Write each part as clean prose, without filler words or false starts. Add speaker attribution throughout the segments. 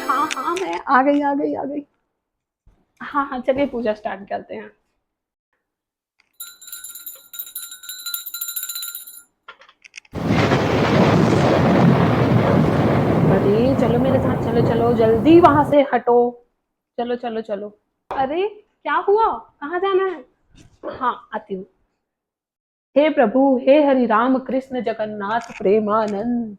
Speaker 1: हाँ हाँ, मैं आ गई। हाँ हाँ, चलिए पूजा स्टार्ट करते हैं। अरे चलो मेरे साथ, चलो चलो जल्दी वहां से हटो। चलो चलो चलो। अरे क्या हुआ, कहाँ जाना है? हाँ आती हूँ। हे प्रभु, हे हरि राम कृष्ण जगन्नाथ प्रेमानंद,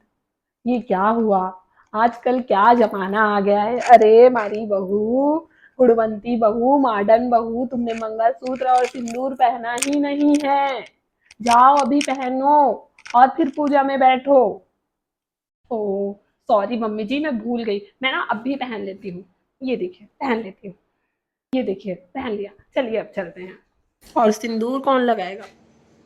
Speaker 1: ये क्या हुआ? आजकल क्या जमाना आ गया है। अरे मारी बहू, गुणवंती बहू, मॉडर्न बहू, तुमने मंगलसूत्र और सिंदूर पहना ही नहीं है। जाओ अभी पहनो और फिर पूजा में बैठो। ओ सॉरी मम्मी जी, मैं भूल गई। मैं ना अब भी पहन लेती हूँ। ये देखिए पहन लेती हूँ। ये देखिए पहन लिया। चलिए अब चलते हैं। और सिंदूर कौन लगाएगा?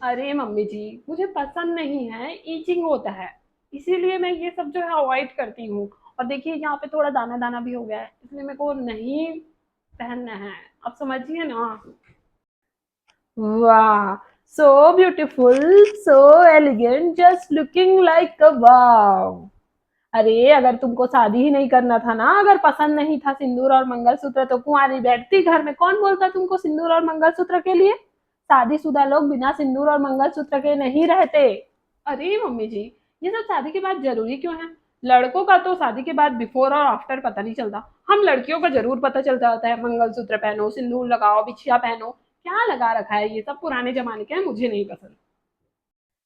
Speaker 1: अरे मम्मी जी, मुझे पसंद नहीं है, ईचिंग होता है, इसीलिए मैं ये सब जो है अवॉइड करती हूँ। और देखिए यहाँ पे थोड़ा दाना दाना भी हो गया है, इसलिए मेरे को नहीं पहनना है। आप समझिए ना। वाह, so beautiful, so elegant, just looking like a wow. अरे अगर तुमको शादी ही नहीं करना था ना, अगर पसंद नहीं था सिंदूर और मंगलसूत्र, तो कुंवारी बैठती घर में। कौन बोलता तुमको सिंदूर और मंगलसूत्र के लिए? शादीशुदा लोग बिना सिंदूर और मंगलसूत्र के नहीं रहते। अरे मम्मी जी, ये सब शादी के बाद जरूरी क्यों है? लड़कों का तो शादी के बाद बिफोर और आफ्टर पता नहीं चलता, हम लड़कियों का जरूर पता चलता होता है। मंगलसूत्र पहनो, सिंदूर लगाओ, बिछिया पहनो, क्या लगा रखा है, ये सब पुराने जमाने के हैं, मुझे नहीं पसंद।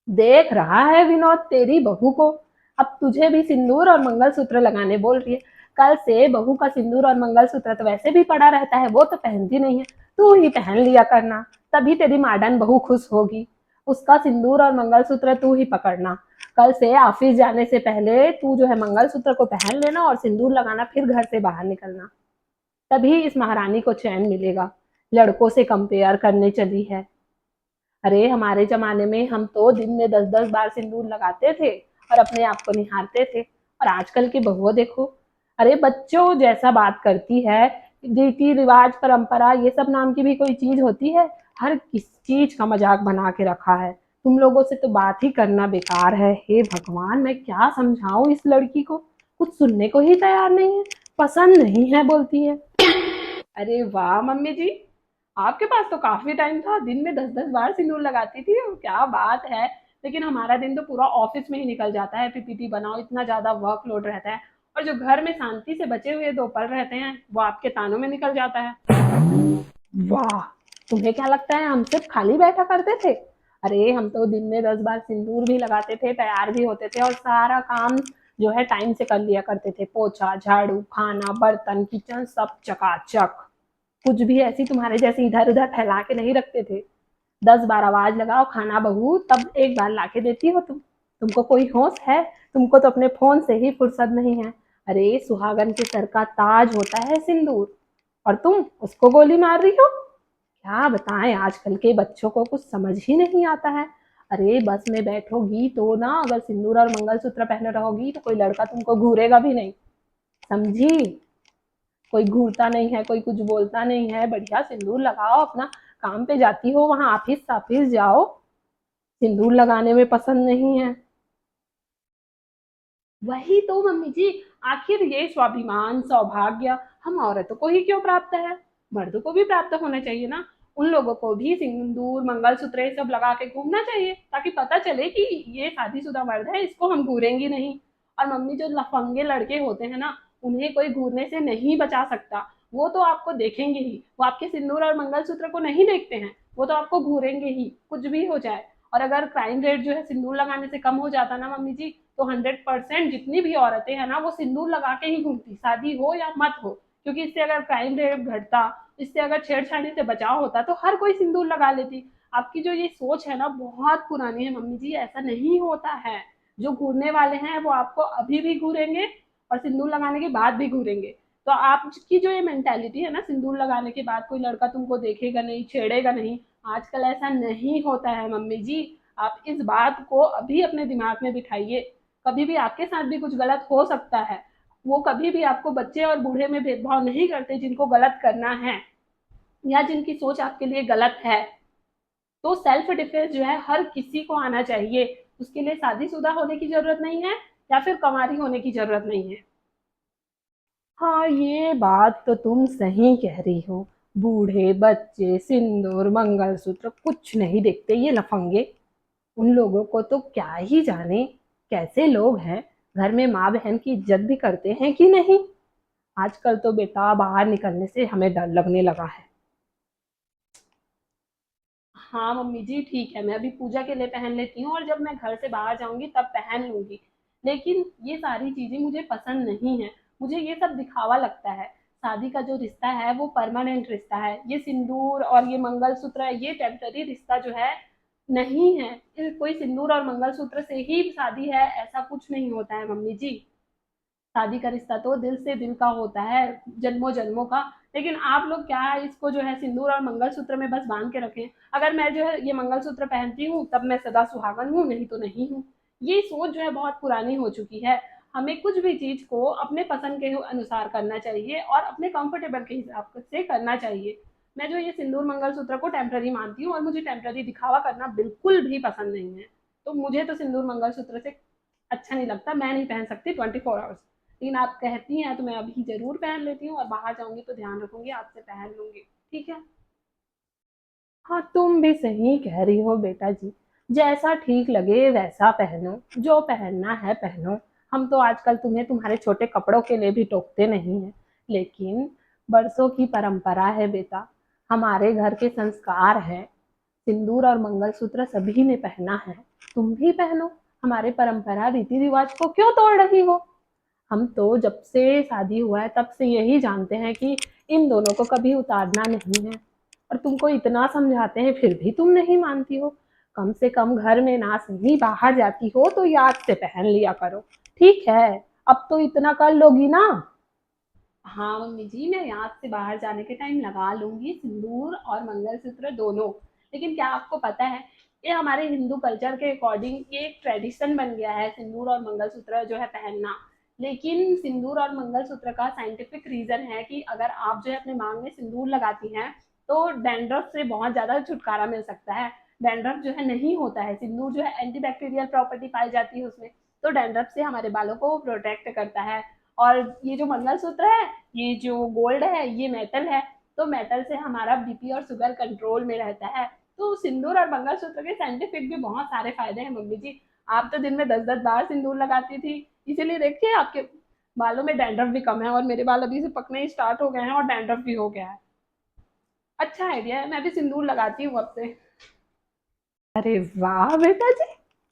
Speaker 1: देख रहा है विनोद तेरी बहू को, अब तुझे भी सिंदूर और मंगलसूत्र लगाने बोल रही है। कल से बहू का सिंदूर और मंगलसूत्र तो वैसे भी पड़ा रहता है, वो तो पहनती नहीं है, तू ही पहन लिया करना, तभी तेरी मॉडर्न बहू खुश होगी। उसका सिंदूर और मंगलसूत्र तू ही पकड़ना। कल से ऑफिस जाने से पहले तू जो है मंगलसूत्र को पहन लेना और सिंदूर लगाना, फिर घर से बाहर निकलना, तभी इस महारानी को चैन मिलेगा। लड़कों से कंपेयर करने चली है। अरे हमारे जमाने में हम तो दिन में 10-10 बार सिंदूर लगाते थे और अपने आप को निहारते थे। और आजकल की बहुओं देखो, अरे बच्चों जैसा बात करती है। रीति रिवाज परंपरा ये सब नाम की भी कोई चीज होती है? हर किस चीज का मजाक बना के रखा है। तुम लोगों से तो बात ही करना बेकार है। हे भगवान, मैं क्या समझाऊं इस लड़की को, कुछ सुनने को ही तैयार नहीं है। पसंद नहीं है बोलती है। अरे वाह मम्मी जी, आपके पास तो काफी टाइम था, दिन में 10-10 बार सिंदूर लगाती थी, क्या बात है। लेकिन हमारा दिन तो पूरा ऑफिस में ही निकल जाता है, पीपीटी बनाओ, इतना ज्यादा वर्कलोड रहता है। और जो घर में शांति से बचे हुए 2 पल रहते हैं, वो आपके तानों में निकल जाता है। वाह, तुम्हें क्या लगता है हम सिर्फ खाली बैठा करते थे? अरे हम तो दिन में 10 बार सिंदूर भी लगाते थे, तैयार भी होते थे और सारा काम जो है टाइम से कर लिया करते थे। पोछा झाड़ू खाना बर्तन किचन सब चकाचक। कुछ भी ऐसी तुम्हारे जैसी इधर उधर फैला के नहीं रखते थे। 10 बार आवाज लगाओ खाना बहू, तब एक बार लाके देती हो तुम। तुमको कोई होश है? तुमको तो अपने फोन से ही फुर्सत नहीं है। अरे सुहागन के सर का ताज होता है सिंदूर, और तुम उसको गोली मार रही हो। क्या बताएं, आजकल के बच्चों को कुछ समझ ही नहीं आता है। अरे बस में बैठोगी तो ना, अगर सिंदूर और मंगलसूत्र पहने रहोगी तो कोई लड़का तुमको घूरेगा भी नहीं, समझी? कोई घूरता नहीं है, कोई कुछ बोलता नहीं है। बढ़िया सिंदूर लगाओ, अपना काम पे जाती हो, वहां ऑफिस ऑफिस जाओ, सिंदूर लगाने में पसंद नहीं है। वही तो मम्मी जी, आखिर ये स्वाभिमान सौभाग्य हम औरतों को ही क्यों प्राप्त है? मर्दों को भी प्राप्त होना चाहिए ना। उन लोगों को भी सिंदूर मंगलसूत्र ये सब लगा के घूमना चाहिए, ताकि पता चले कि ये शादीशुदा मर्द है, इसको हम घूरेंगे नहीं। और मम्मी, जो लफंगे लड़के होते हैं ना, उन्हें कोई घूरने से नहीं बचा सकता। वो तो आपको देखेंगे ही, वो आपके सिंदूर और मंगलसूत्र को नहीं देखते हैं, वो तो आपको घूरेंगे ही, कुछ भी हो जाए। और अगर क्राइम रेट जो है सिंदूर लगाने से कम हो जाता ना मम्मी जी, तो 100% जितनी भी औरतें हैं ना, वो सिंदूर लगा के ही घूमती, शादी हो या मत हो। क्योंकि इससे अगर क्राइम रेट घटता, इससे अगर छेड़छाड़ी से बचाव होता, तो हर कोई सिंदूर लगा लेती। आपकी जो ये सोच है ना, बहुत पुरानी है मम्मी जी, ऐसा नहीं होता है। जो घूरने वाले हैं वो आपको अभी भी घूरेंगे और सिंदूर लगाने के बाद भी घूरेंगे। तो आपकी जो ये मेंटेलिटी है ना, सिंदूर लगाने के बाद कोई लड़का तुमको देखेगा नहीं, छेड़ेगा नहीं, आजकल ऐसा नहीं होता है मम्मी जी। आप इस बात को अभी अपने दिमाग में बिठाइए। कभी भी आपके साथ भी कुछ गलत हो सकता है। वो कभी भी आपको बच्चे और बूढ़े में भेदभाव नहीं करते, जिनको गलत करना है या जिनकी सोच आपके लिए गलत है। तो सेल्फ डिफेंस जो है हर किसी को आना चाहिए। उसके लिए शादीशुदा होने की जरूरत नहीं है या फिर कंवारी होने की जरूरत नहीं है। हाँ, ये बात तो तुम सही कह रही हो। बूढ़े, बच्चे, सिंदूर, मंगलसूत्र कुछ नहीं देखते ये लफंगे। उन लोगों को तो क्या ही जाने कैसे लोग हैं, घर में माँ-बहन की इज़्ज़त भी करते हैं कि नहीं? आजकल तो बेटा बाहर निकलने से हमें डर लगने लगा है। हाँ मम्मी जी, ठीक है, मैं अभी पूजा के लिए पहन लेती हूँ और जब मैं घर से बाहर जाऊँगी तब पहन लूँगी। लेकिन ये सारी चीज़ें मुझे पसंद नहीं हैं, मुझे ये सब दिखावा लगता है। शादी का जो रिश्ता है वो परमानेंट रिश्ता है। ये सिंदूर और ये मंगलसूत्र है, ये टेम्पररी रिश्ता जो है नहीं है। कोई सिंदूर और मंगलसूत्र से ही शादी है ऐसा कुछ नहीं होता है मम्मी जी। शादी का रिश्ता तो दिल से दिल का होता है, जन्मों जन्मों का। लेकिन आप लोग क्या है इसको जो है सिंदूर और मंगलसूत्र में बस बांध के रखें। अगर मैं जो है ये मंगलसूत्र पहनती हूँ तब मैं सदा सुहागन हूँ, नहीं तो नहीं हूँ। ये सोच जो है बहुत पुरानी हो चुकी है। हमें कुछ भी चीज को अपने पसंद के अनुसार करना चाहिए और अपने कंफर्टेबल के हिसाब से करना चाहिए। मैं जो ये सिंदूर मंगलसूत्र को टेम्पररी मानती हूँ और मुझे टेम्पररी दिखावा करना बिल्कुल भी पसंद नहीं है। तो मुझे तो सिंदूर मंगलसूत्र से अच्छा नहीं लगता, मैं नहीं पहन सकती 24 आवर्स। लेकिन आप कहती हैं तो मैं अभी ज़रूर पहन लेती हूँ और बाहर जाऊँगी तो ध्यान रखूँगी आपसे पहन लूँगी, ठीक है? हाँ, तुम भी सही कह रही हो बेटा जी। जैसा ठीक लगे वैसा पहनो, जो पहनना है पहनो। हम तो आजकल तुम्हें तुम्हारे छोटे कपड़ों के लिए भी टोकते नहीं हैं। लेकिन बरसों की परंपरा है बेटा, हमारे घर के संस्कार हैं। सिंदूर और मंगलसूत्र सभी ने पहना है, तुम भी पहनो। हमारे परंपरा रीति रिवाज को क्यों तोड़ रही हो? हम तो जब से शादी हुआ है तब से यही जानते हैं कि इन दोनों को कभी उतारना नहीं है। और तुमको इतना समझाते हैं फिर भी तुम नहीं मानती हो। कम से कम घर में ना सही बाहर जाती हो तो याद से पहन लिया करो। ठीक है, अब तो इतना कर लोगी ना? हाँ मम्मी जी, मैं याद से बाहर जाने के टाइम लगा लूंगी सिंदूर और मंगलसूत्र दोनों। लेकिन क्या आपको पता है, ये हमारे हिंदू कल्चर के अकॉर्डिंग ये एक ट्रेडिशन बन गया है सिंदूर और मंगलसूत्र जो है पहनना। लेकिन सिंदूर और मंगलसूत्र का साइंटिफिक रीजन है कि अगर आप जो है अपने मांग में सिंदूर लगाती हैं तो डैंड्रफ से बहुत ज्यादा छुटकारा मिल सकता है। डैंड्रफ जो है नहीं होता है, सिंदूर जो है एंटीबैक्टीरियल प्रॉपर्टी पाई जाती है उसमें। तो डैंड्रफ से हमारे बालों को प्रोटेक्ट करता है। और ये जो मंगलसूत्र है, ये जो गोल्ड है ये मेटल है। तो मेटल से हमारा बीपी और शुगर कंट्रोल में रहता है। तो सिंदूर और मंगलसूत्र के साइंटिफिक भी बहुत सारे फायदे हैं मम्मी जी। आप तो दिन में 10-10 बार सिंदूर लगाती थी, इसीलिए देखिए आपके बालों में डैंड्रफ भी कम है और मेरे बाल अभी से पकने स्टार्ट हो गए हैं और डैंड्रफ भी हो गया है। अच्छा आइडिया है, मैं भी सिंदूर लगाती हूँ अब से। अरे वाह बेटा जी,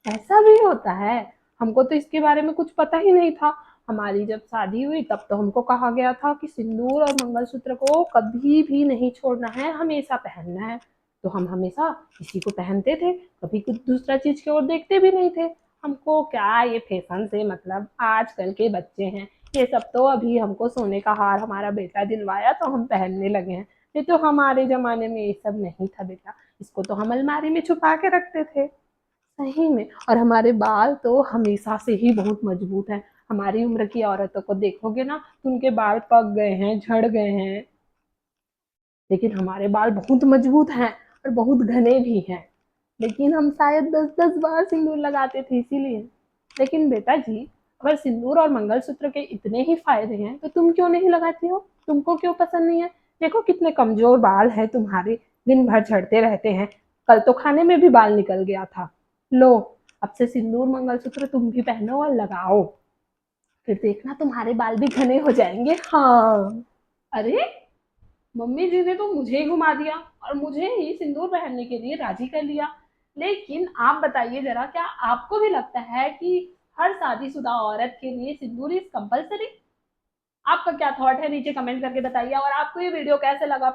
Speaker 1: ऐसा भी होता है? हमको तो इसके बारे में कुछ पता ही नहीं था। हमारी जब शादी हुई तब तो हमको कहा गया था कि सिंदूर और मंगलसूत्र को कभी भी नहीं छोड़ना है, हमेशा पहनना है। तो हम हमेशा इसी को पहनते थे, कभी कुछ दूसरा चीज की ओर देखते भी नहीं थे। हमको क्या ये फैशन से मतलब, आजकल के बच्चे हैं ये सब तो अभी हमको सोने का हार हमारा बेटा दिलवाया तो हम पहनने लगे हैं। ये तो हमारे जमाने में ये सब नहीं था बेटा, इसको तो हम अलमारी में छुपा के रखते थे। सही में, और हमारे बाल तो हमेशा से ही बहुत मजबूत हैं। हमारी उम्र की औरतों को देखोगे ना तो उनके बाल पक गए हैं, झड़ गए हैं। लेकिन हमारे बाल बहुत मजबूत हैं और बहुत घने भी हैं। लेकिन हम शायद 10-10 बार सिंदूर लगाते थे इसीलिए। लेकिन बेटा जी, अगर सिंदूर और मंगलसूत्र के इतने ही फायदे हैं तो तुम क्यों नहीं लगाती हो? तुमको क्यों पसंद नहीं है? देखो कितने कमजोर बाल हैं तुम्हारे, दिन भर झड़ते रहते हैं। कल तो खाने में भी बाल निकल गया था। लो, अब से सिंदूर मंगलसूत्र तुम भी पहनो और लगाओ, फिर देखना तुम्हारे बाल भी घने हो जाएंगे। हाँ। अरे, मम्मी जी ने तो मुझे ही घुमा दिया और मुझे ही सिंदूर पहनने के लिए राजी कर लिया। लेकिन आप बताइए जरा, क्या आपको भी लगता है कि हर शादीशुदा औरत के लिए सिंदूर इज कंपलसरी? आपका क्या थॉट है नीचे कमेंट करके बताइए। और आपको ये वीडियो कैसे लगा,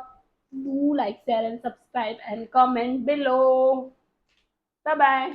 Speaker 1: do like share and subscribe and comment below. Bye bye.